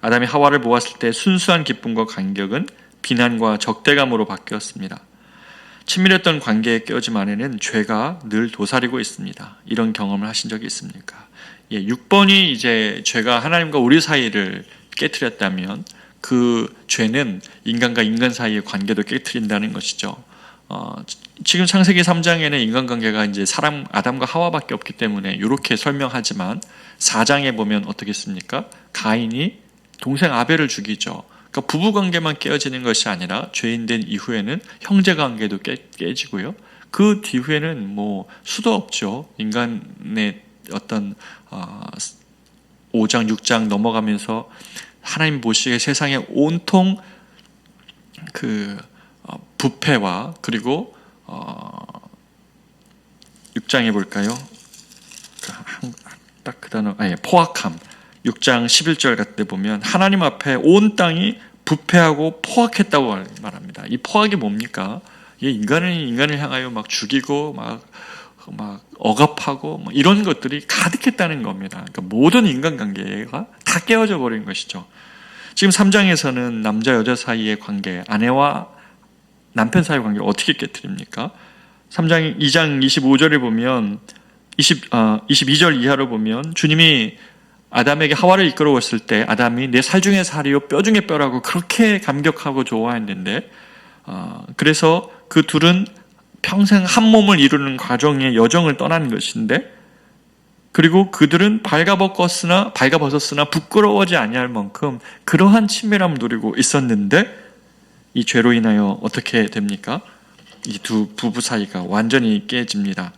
아담이 하와를 보았을 때 순수한 기쁨과 감격은 비난과 적대감으로 바뀌었습니다. 친밀했던 관계의 깨어짐 안에는 죄가 늘 도사리고 있습니다. 이런 경험을 하신 적이 있습니까? 6번이 이제 죄가 하나님과 우리 사이를 깨트렸다면 그 죄는 인간과 인간 사이의 관계도 깨트린다는 것이죠. 지금 창세기 3장에는 인간관계가 이제 아담과 하와밖에 없기 때문에 이렇게 설명하지만 4장에 보면 어떻겠습니까? 가인이 동생 아벨을 죽이죠. 그러니까 부부관계만 깨어지는 것이 아니라 죄인 된 이후에는 형제관계도 깨지고요. 그 뒤후에는 뭐 수도 없죠. 인간의 어떤 5장, 6장 넘어가면서 하나님 보시기에 세상에 온통 그 부패와 그리고 6장에 볼까요? 딱 그 단어, 포악함. 6장 11절 같은 데 보면 하나님 앞에 온 땅이 부패하고 포악했다고 말합니다. 이 포악이 뭡니까? 인간을 향하여 막 죽이고 막 억압하고 이런 것들이 가득했다는 겁니다. 그러니까 모든 인간관계가 다 깨어져 버린 것이죠. 지금 3장에서는 남자 여자 사이의 관계, 아내와 남편 사이의 관계를 어떻게 깨뜨립니까? 2장 25절에 보면 22절 이하로 보면 주님이 아담에게 하와를 이끌어왔을 때 아담이 내 살 중에 살이요 뼈 중에 뼈라고 그렇게 감격하고 좋아했는데 그래서 그 둘은 평생 한 몸을 이루는 과정의 여정을 떠난 것인데 그리고 그들은 발가벗었으나 부끄러워하지 아니할 만큼 그러한 친밀함을 누리고 있었는데 이 죄로 인하여 어떻게 됩니까? 이 두 부부 사이가 완전히 깨집니다.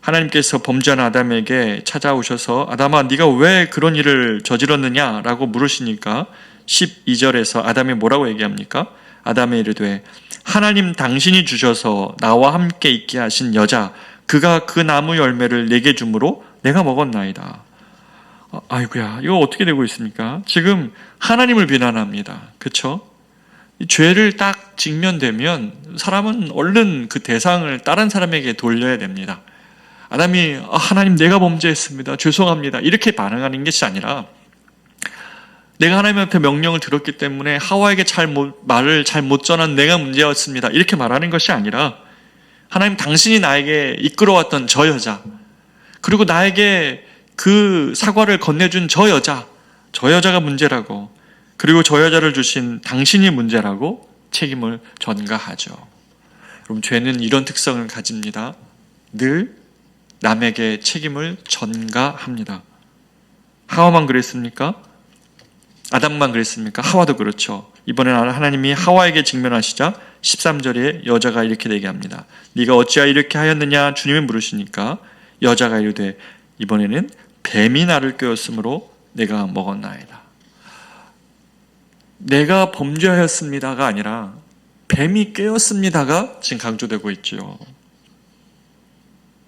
하나님께서 범죄한 아담에게 찾아오셔서 아담아 네가 왜 그런 일을 저질렀느냐라고 물으시니까 12절에서 아담이 뭐라고 얘기합니까? 아담이 이르되 하나님 당신이 주셔서 나와 함께 있게 하신 여자 그가 그 나무 열매를 내게 주므로 내가 먹었나이다. 아이고야, 이거 어떻게 되고 있습니까? 지금 하나님을 비난합니다. 그렇죠? 죄를 딱 직면되면 사람은 얼른 그 대상을 다른 사람에게 돌려야 됩니다. 아담이 하나님 내가 범죄했습니다. 죄송합니다. 이렇게 반응하는 것이 아니라 내가 하나님한테 명령을 들었기 때문에 하와에게 말을 잘 못 전한 내가 문제였습니다. 이렇게 말하는 것이 아니라 하나님 당신이 나에게 이끌어왔던 저 여자 그리고 나에게 그 사과를 건네준 저 여자가 문제라고 그리고 저 여자를 주신 당신이 문제라고 책임을 전가하죠. 여러분 죄는 이런 특성을 가집니다. 늘 남에게 책임을 전가합니다. 하와만 그랬습니까? 아담만 그랬습니까? 하와도 그렇죠. 이번에는 하나님이 하와에게 직면하시자 13절에 여자가 이렇게 얘기합니다. 네가 어찌하여 이렇게 하였느냐 주님이 물으시니까 여자가 이르되 이번에는 뱀이 나를 꿰었으므로 내가 먹었나이다. 내가 범죄하였습니다가 아니라 뱀이 꿰었습니다가 지금 강조되고 있죠.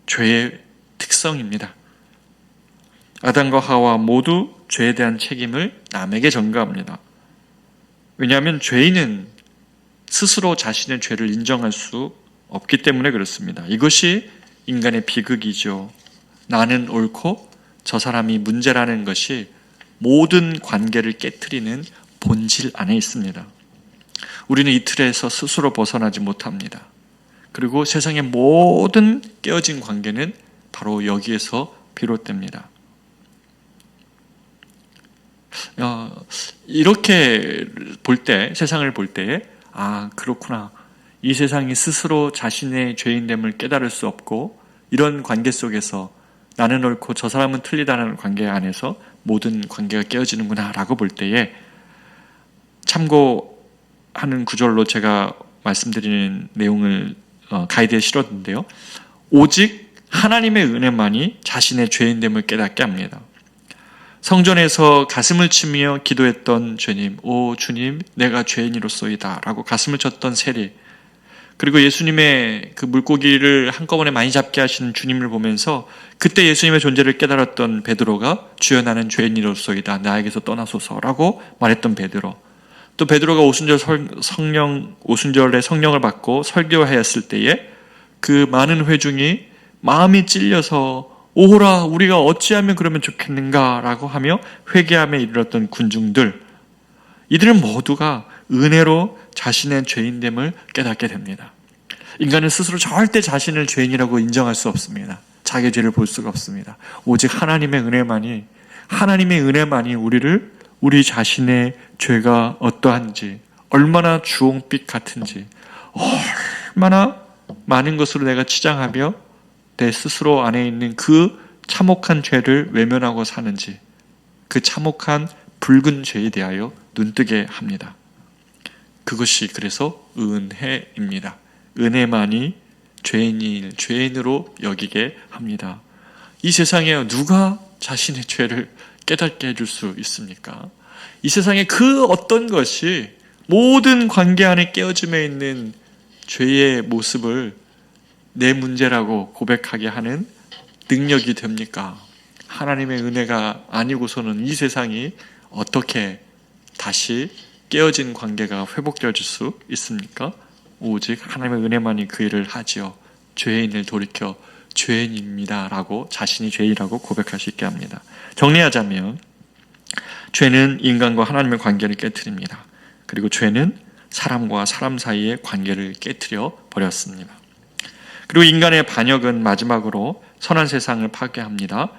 죄의 특성입니다. 아담과 하와 모두 죄에 대한 책임을 남에게 전가합니다. 왜냐하면 죄인은 스스로 자신의 죄를 인정할 수 없기 때문에 그렇습니다. 이것이 인간의 비극이죠. 나는 옳고 저 사람이 문제라는 것이 모든 관계를 깨트리는 본질 안에 있습니다. 우리는 이 틀에서 스스로 벗어나지 못합니다. 그리고 세상의 모든 깨어진 관계는 바로 여기에서 비롯됩니다. 이렇게 볼 때, 세상을 볼 때, 그렇구나. 이 세상이 스스로 자신의 죄인됨을 깨달을 수 없고, 이런 관계 속에서 나는 옳고 저 사람은 틀리다는 관계 안에서 모든 관계가 깨어지는구나 라고 볼 때에 참고하는 구절로 제가 말씀드리는 내용을 가이드에 실었는데요. 오직 하나님의 은혜만이 자신의 죄인됨을 깨닫게 합니다. 성전에서 가슴을 치며 기도했던 주님, 오 주님 내가 죄인이로소이다 라고 가슴을 쳤던 세리, 그리고 예수님의 그 물고기를 한꺼번에 많이 잡게 하시는 주님을 보면서 그때 예수님의 존재를 깨달았던 베드로가 주여 나는 죄인이로소이다 나에게서 떠나소서라고 말했던 베드로, 또 베드로가 오순절에 성령을 받고 설교하였을 때에 그 많은 회중이 마음이 찔려서 오호라 우리가 어찌하면 그러면 좋겠는가 라고 하며 회개함에 이르렀던 군중들, 이들은 모두가 은혜로 자신의 죄인됨을 깨닫게 됩니다. 인간은 스스로 절대 자신을 죄인이라고 인정할 수 없습니다. 자기의 죄를 볼 수가 없습니다. 오직 하나님의 은혜만이 우리 자신의 죄가 어떠한지, 얼마나 주홍빛 같은지, 얼마나 많은 것으로 내가 치장하며 내 스스로 안에 있는 그 참혹한 죄를 외면하고 사는지, 그 참혹한 붉은 죄에 대하여 눈뜨게 합니다. 그것이 그래서 은혜입니다. 은혜만이 죄인으로 여기게 합니다. 이 세상에 누가 자신의 죄를 깨닫게 해줄 수 있습니까? 이 세상에 그 어떤 것이 모든 관계 안에 깨어짐에 있는 죄의 모습을 내 문제라고 고백하게 하는 능력이 됩니까? 하나님의 은혜가 아니고서는 이 세상이 어떻게 다시 깨어진 관계가 회복되어질 수 있습니까? 오직 하나님의 은혜만이 그 일을 하지요. 죄인을 돌이켜 죄인입니다 라고 자신이 죄인이라고 고백할 수 있게 합니다. 정리하자면 죄는 인간과 하나님의 관계를 깨트립니다. 그리고 죄는 사람과 사람 사이의 관계를 깨트려 버렸습니다. 그리고 인간의 반역은 마지막으로 선한 세상을 파괴합니다.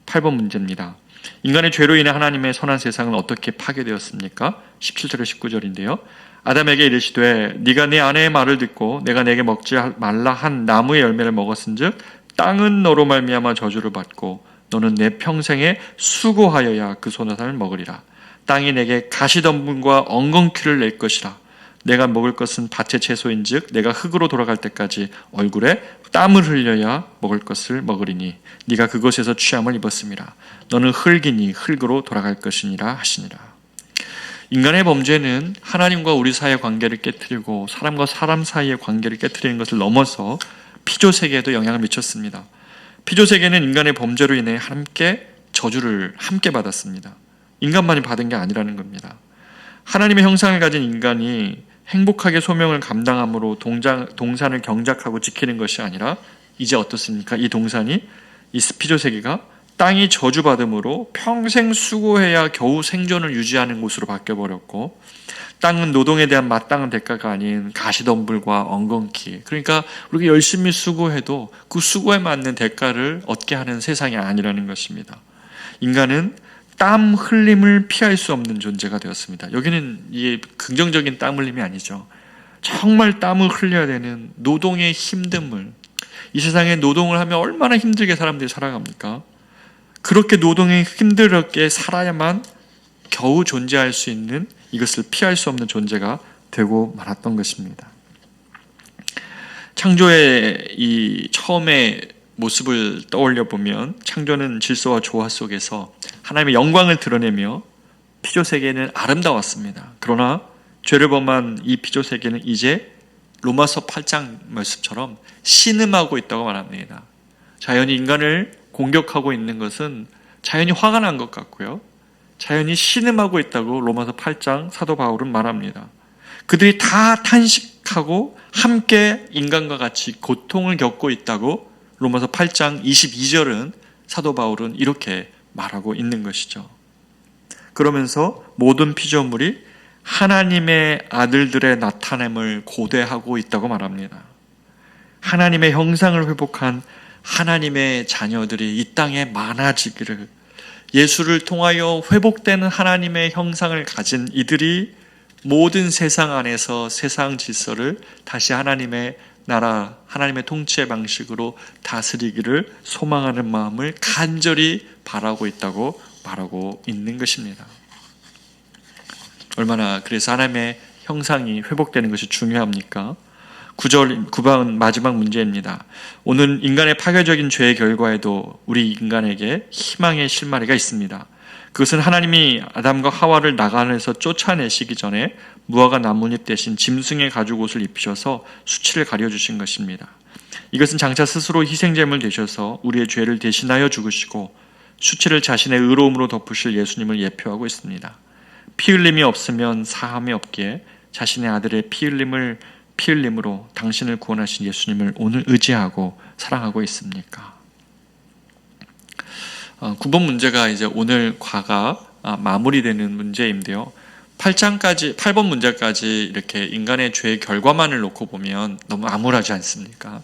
8번 문제입니다. 인간의 죄로 인해 하나님의 선한 세상은 어떻게 파괴되었습니까? 17절에 19절인데요. 아담에게 이르시되 네가 내 아내의 말을 듣고 내가 내게 먹지 말라 한 나무의 열매를 먹었은즉 땅은 너로 말미암아 저주를 받고 너는 내 평생에 수고하여야 그 소나산을 먹으리라. 땅이 내게 가시덤불과 엉겅퀴를 낼 것이라. 내가 먹을 것은 밭의 채소인즉 내가 흙으로 돌아갈 때까지 얼굴에 땀을 흘려야 먹을 것을 먹으리니 네가 그곳에서 취함을 입었음이라. 너는 흙이니 흙으로 돌아갈 것이니라 하시니라. 인간의 범죄는 하나님과 우리 사이의 관계를 깨트리고 사람과 사람 사이의 관계를 깨트리는 것을 넘어서 피조세계에도 영향을 미쳤습니다. 피조세계는 인간의 범죄로 인해 함께 저주를 함께 받았습니다. 인간만이 받은 게 아니라는 겁니다. 하나님의 형상을 가진 인간이 행복하게 소명을 감당함으로 동산을 경작하고 지키는 것이 아니라 이제 어떻습니까? 이 동산이, 이 피조세계가 땅이 저주받음으로 평생 수고해야 겨우 생존을 유지하는 곳으로 바뀌어버렸고, 땅은 노동에 대한 마땅한 대가가 아닌 가시덤불과 엉겅퀴, 그러니까 우리가 열심히 수고해도 그 수고에 맞는 대가를 얻게 하는 세상이 아니라는 것입니다. 인간은 땀 흘림을 피할 수 없는 존재가 되었습니다. 여기는 이게 긍정적인 땀 흘림이 아니죠. 정말 땀을 흘려야 되는 노동의 힘듦을, 이 세상에 노동을 하면 얼마나 힘들게 사람들이 살아갑니까? 그렇게 노동에 힘들게 살아야만 겨우 존재할 수 있는, 이것을 피할 수 없는 존재가 되고 말았던 것입니다. 창조의 이 처음의 모습을 떠올려 보면 창조는 질서와 조화 속에서 하나님의 영광을 드러내며 피조세계는 아름다웠습니다. 그러나 죄를 범한 이 피조세계는 이제 로마서 8장 말씀처럼 신음하고 있다고 말합니다. 자연이 인간을 공격하고 있는 것은 자연이 화가 난 것 같고요, 자연이 신음하고 있다고 로마서 8장 사도 바울은 말합니다. 그들이 다 탄식하고 함께 인간과 같이 고통을 겪고 있다고 로마서 8장 22절은 사도 바울은 이렇게 말하고 있는 것이죠. 그러면서 모든 피조물이 하나님의 아들들의 나타남을 고대하고 있다고 말합니다. 하나님의 형상을 회복한 하나님의 자녀들이 이 땅에 많아지기를, 예수를 통하여 회복되는 하나님의 형상을 가진 이들이 모든 세상 안에서 세상 질서를 다시 하나님의 나라, 하나님의 통치의 방식으로 다스리기를 소망하는 마음을 간절히 바라고 있다고 말하고 있는 것입니다. 얼마나 그래서 하나님의 형상이 회복되는 것이 중요합니까? 9번 마지막 문제입니다. 오늘 인간의 파괴적인 죄의 결과에도 우리 인간에게 희망의 실마리가 있습니다. 그것은 하나님이 아담과 하와를 나간에서 쫓아내시기 전에 무화과 나뭇잎 대신 짐승의 가죽옷을 입히셔서 수치를 가려주신 것입니다. 이것은 장차 스스로 희생제물 되셔서 우리의 죄를 대신하여 죽으시고 수치를 자신의 의로움으로 덮으실 예수님을 예표하고 있습니다. 피 흘림이 없으면 사함이 없기에 자신의 아들의 피 흘림으로 당신을 구원하신 예수님을 오늘 의지하고 사랑하고 있습니까? 9번 문제가 이제 오늘 과가 마무리되는 문제인데요. 8번 문제까지 이렇게 인간의 죄의 결과만을 놓고 보면 너무 암울하지 않습니까?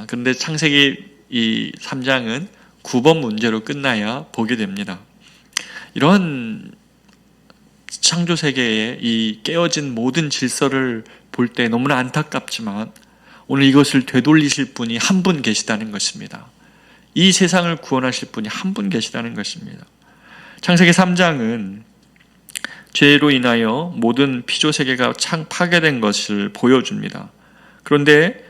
그런데 창세기 이 3장은 9번 문제로 끝나야 보게 됩니다. 이런 창조 세계의 이 깨어진 모든 질서를 볼 때 너무나 안타깝지만 오늘 이것을 되돌리실 분이 한 분 계시다는 것입니다. 이 세상을 구원하실 분이 한 분 계시다는 것입니다. 창세기 3장은 죄로 인하여 모든 피조 세계가 파괴된 것을 보여줍니다. 그런데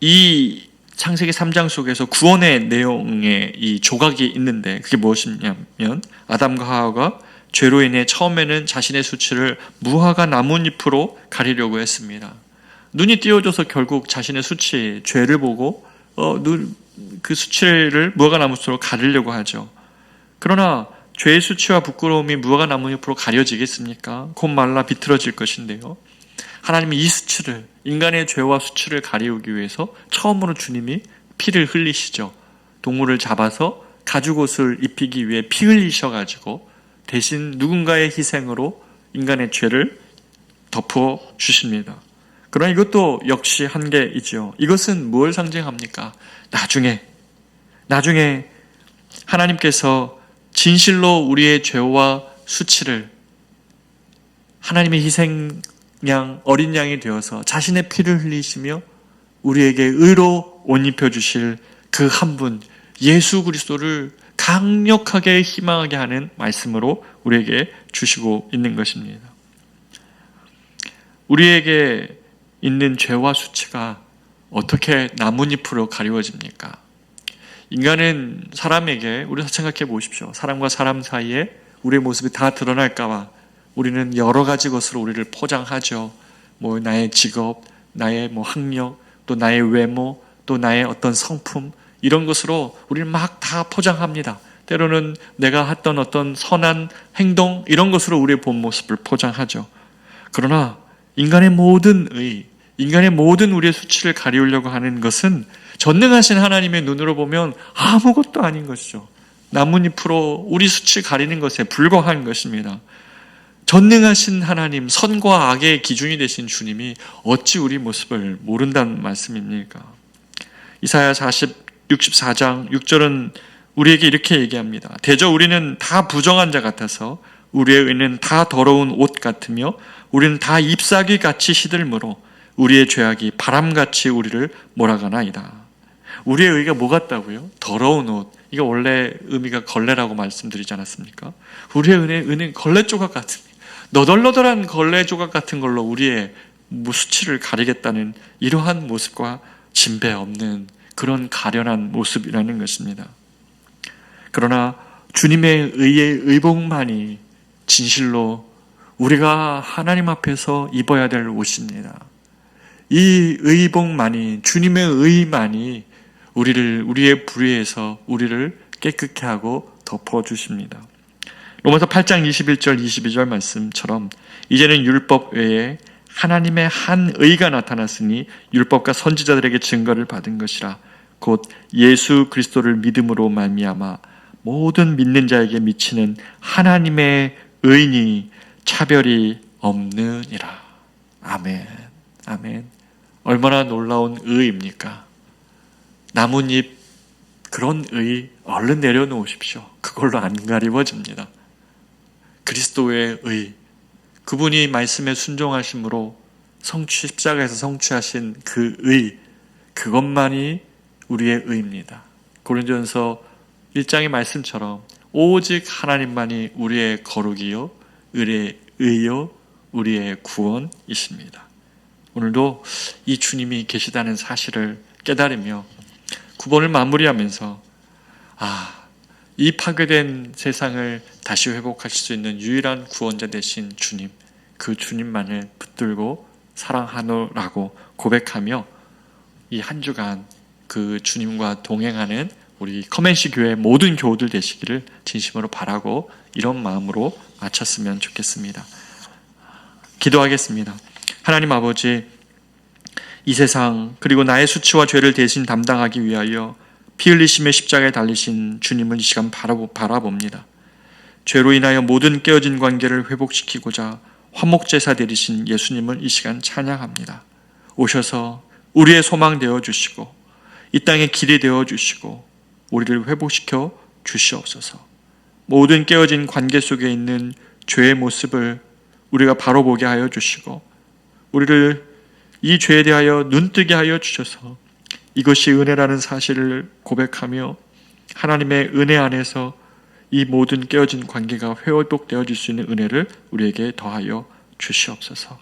이 창세기 3장 속에서 구원의 내용의 이 조각이 있는데 그게 무엇이냐면 아담과 하와가 죄로 인해 처음에는 자신의 수치를 무화과 나뭇잎으로 가리려고 했습니다. 눈이 띄어져서 결국 자신의 수치, 죄를 보고 그 수치를 무화과 나뭇잎으로 가리려고 하죠. 그러나 죄의 수치와 부끄러움이 무화과 나뭇잎으로 가려지겠습니까? 곧 말라 비틀어질 것인데요. 하나님이 이 수치를, 인간의 죄와 수치를 가리우기 위해서 처음으로 주님이 피를 흘리시죠. 동물을 잡아서 가죽옷을 입히기 위해 피 흘리셔가지고 대신 누군가의 희생으로 인간의 죄를 덮어 주십니다. 그러나 이것도 역시 한계이죠. 이것은 뭘 상징합니까? 나중에 하나님께서 진실로 우리의 죄와 수치를 하나님의 희생양, 어린 양이 되어서 자신의 피를 흘리시며 우리에게 의로 옷 입혀주실 그 한 분, 예수 그리스도를 강력하게 희망하게 하는 말씀으로 우리에게 주시고 있는 것입니다. 우리에게 있는 죄와 수치가 어떻게 나뭇잎으로 가리워집니까? 인간은 사람에게, 우리 생각해 보십시오. 사람과 사람 사이에 우리의 모습이 다 드러날까 봐 우리는 여러 가지 것으로 우리를 포장하죠. 나의 직업, 나의 학력, 또 나의 외모, 또 나의 어떤 성품, 이런 것으로 우리는 막 다 포장합니다. 때로는 내가 했던 어떤 선한 행동, 이런 것으로 우리의 본 모습을 포장하죠. 그러나 인간의 모든 우리의 수치를 가리우려고 하는 것은 전능하신 하나님의 눈으로 보면 아무것도 아닌 것이죠. 나뭇잎으로 우리 수치를 가리는 것에 불과한 것입니다. 전능하신 하나님, 선과 악의 기준이 되신 주님이 어찌 우리 모습을 모른다는 말씀입니까? 이사야 64장 6절은 우리에게 이렇게 얘기합니다. 대저 우리는 다 부정한 자 같아서 우리의 의는 다 더러운 옷 같으며 우리는 다 잎사귀 같이 시들므로 우리의 죄악이 바람같이 우리를 몰아가나이다. 우리의 의가 뭐 같다고요? 더러운 옷. 이게 원래 의미가 걸레라고 말씀드리지 않았습니까? 우리의 의는 걸레 조각 같은, 너덜너덜한 걸레 조각 같은 걸로 우리의 수치를 가리겠다는 이러한 모습과 진배 없는 그런 가련한 모습이라는 것입니다. 그러나 주님의 의의 의복만이 진실로 우리가 하나님 앞에서 입어야 될 옷입니다. 이 의복만이, 주님의 의만이 우리의 불의에서 우리를 깨끗게 하고 덮어주십니다. 로마서 8장 21절 22절 말씀처럼 이제는 율법 외에 하나님의 한 의가 나타났으니 율법과 선지자들에게 증거를 받은 것이라. 곧 예수 그리스도를 믿음으로 말미암아 모든 믿는 자에게 미치는 하나님의 의니 차별이 없느니라. 아멘. 아멘. 얼마나 놀라운 의입니까? 나뭇잎, 그런 의 얼른 내려놓으십시오. 그걸로 안 가리워집니다. 그리스도의 의, 그분이 말씀에 순종하심으로 십자가에서 성취하신 그 의, 그것만이 우리의 의입니다. 고린도전서 1장의 말씀처럼 오직 하나님만이 우리의 거룩이요, 우리의 의요, 우리의 구원이십니다. 오늘도 이 주님이 계시다는 사실을 깨달으며 9번을 마무리하면서 이 파괴된 세상을 다시 회복하실 수 있는 유일한 구원자 되신 주님, 그 주님만을 붙들고 사랑하노라고 고백하며 이 한 주간 그 주님과 동행하는 우리 커맨시 교회 모든 교우들 되시기를 진심으로 바라고 이런 마음으로 마쳤으면 좋겠습니다. 기도하겠습니다. 하나님 아버지, 이 세상 그리고 나의 수치와 죄를 대신 담당하기 위하여 피 흘리심의 십자가에 달리신 주님을 이 시간 바라봅니다. 죄로 인하여 모든 깨어진 관계를 회복시키고자 화목제사 드리신 예수님을 이 시간 찬양합니다. 오셔서 우리의 소망 되어주시고 이 땅의 길이 되어주시고 우리를 회복시켜 주시옵소서. 모든 깨어진 관계 속에 있는 죄의 모습을 우리가 바로 보게 하여 주시고 우리를 이 죄에 대하여 눈뜨게 하여 주셔서 이것이 은혜라는 사실을 고백하며 하나님의 은혜 안에서 이 모든 깨어진 관계가 회복되어질 수 있는 은혜를 우리에게 더하여 주시옵소서.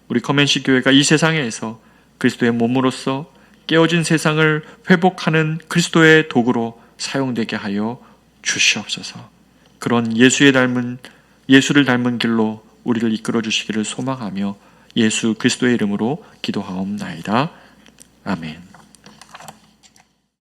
우리 커맨시 교회가 이 세상에서 그리스도의 몸으로서 깨어진 세상을 회복하는 그리스도의 도구로 사용되게 하여 주시옵소서. 그런 예수를 닮은 길로 우리를 이끌어 주시기를 소망하며 예수 그리스도의 이름으로 기도하옵나이다. 아멘.